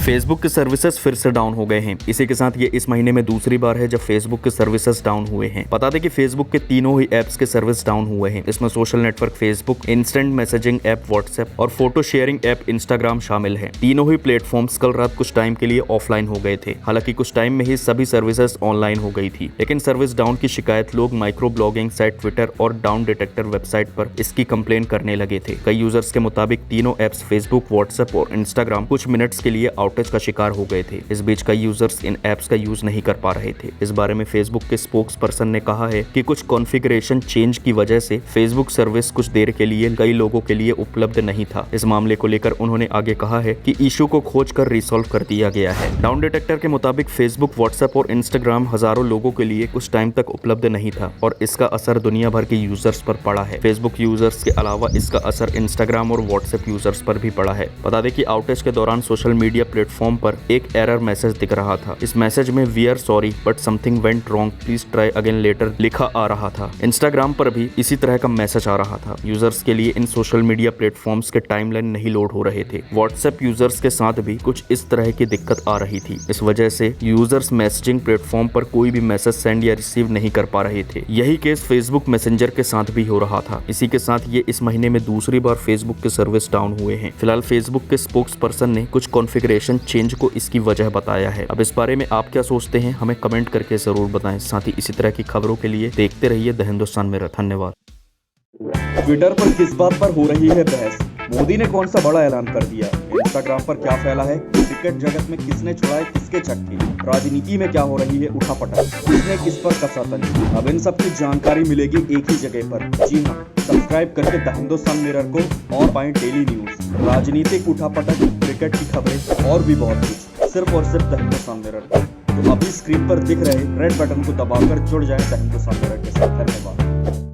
Facebook के services फिर से डाउन हो गए हैं। इसी के साथ ये इस महीने में दूसरी बार है जब फेसबुक के सर्विसेज डाउन हुए हैं। बता दें कि फेसबुक के तीनों ही ऐप्स के सर्विस डाउन हुए हैं। इसमें social network Facebook, instant messaging app WhatsApp और फोटो शेयरिंग ऐप इंस्टाग्राम शामिल है। तीनों ही प्लेटफॉर्म्स कल रात कुछ टाइम के लिए ऑफलाइन हो गए थे। हालांकि कुछ टाइम में ही सभी सर्विसेज ऑनलाइन हो गई थी, लेकिन सर्विस डाउन की शिकायत लोग माइक्रो ब्लॉगिंग साइट ट्विटर और डाउन डिटेक्टर वेबसाइट पर इसकी कंप्लेन करने लगे थे। कई यूजर्स के मुताबिक तीनों ऐप्स फेसबुक, व्हाट्सएप और इंस्टाग्राम कुछ मिनट्स के लिए आउटेज का शिकार हो गए थे। इस बीच कई यूजर्स इन ऐप्स का यूज नहीं कर पा रहे थे। इस बारे में फेसबुक के स्पोक्स पर्सन ने कहा है कि कुछ कॉन्फ़िगरेशन चेंज की वजह से फेसबुक सर्विस कुछ देर के लिए कई लोगों के लिए उपलब्ध नहीं था। इस मामले को लेकर उन्होंने आगे कहा है कि इशू को खोज कर रिसॉल्व कर दिया गया है। डाउन डिटेक्टर के मुताबिक फेसबुक, व्हाट्सएप और इंस्टाग्राम हजारों लोगों के लिए कुछ टाइम तक उपलब्ध नहीं था और इसका असर दुनिया भर के यूजर्स पर पड़ा है। फेसबुक यूजर्स के अलावा इसका असर इंस्टाग्राम और व्हाट्सएप यूजर्स पर भी पड़ा है। बता दें कि आउटेज के दौरान सोशल मीडिया प्लेटफॉर्म पर एक एरर मैसेज दिख रहा था। इस मैसेज में we are sorry but something went wrong, please try again later लिखा आ रहा था। इंस्टाग्राम पर भी इसी तरह का मैसेज आ रहा था। यूजर्स के लिए इन सोशल मीडिया प्लेटफॉर्म्स के टाइमलाइन नहीं लोड हो रहे थे। व्हाट्सएप यूजर्स के साथ भी कुछ इस तरह की दिक्कत आ रही थी। इस वजह से यूजर्स मैसेजिंग प्लेटफॉर्म पर कोई भी मैसेज सेंड या रिसीव नहीं कर पा रहे थे। यही केस फेसबुक मैसेंजर के साथ भी हो रहा था। इसी के साथ ये इस महीने में दूसरी बार फेसबुक के सर्विस डाउन हुए हैं। फिलहाल फेसबुक के स्पोक्स पर्सन ने कुछ कॉन्फ़िगरेशन चेंज को इसकी वजह बताया है। अब इस बारे में आप क्या सोचते हैं हमें कमेंट करके जरूर बताएं। साथ ही इसी तरह की खबरों के लिए देखते रहिए द हिंदुस्तान मिरर। धन्यवाद। ट्विटर पर किस बात पर हो रही है बहस? मोदी ने कौन सा बड़ा ऐलान कर दिया? इंस्टाग्राम पर क्या फैला है? क्रिकेट जगत में किसने छुड़ाए किसके छक्के? राजनीति में क्या हो रही है उठापटक? किसने किस पर कसा तंज? अब इन सब की जानकारी मिलेगी एक ही जगह पर। जी हाँ, सब्सक्राइब करके द हिंदुस्तान मिरर को और पाएं डेली न्यूज, राजनीतिक उठापटक, क्रिकेट की खबरें और भी बहुत कुछ, सिर्फ और सिर्फ द हिंदुस्तान मिरर पर। तो अभी स्क्रीन पर दिख रहे रेड बटन को दबाकर जुड़ जाएं द हिंदुस्तान मिरर के साथ। धन्यवाद।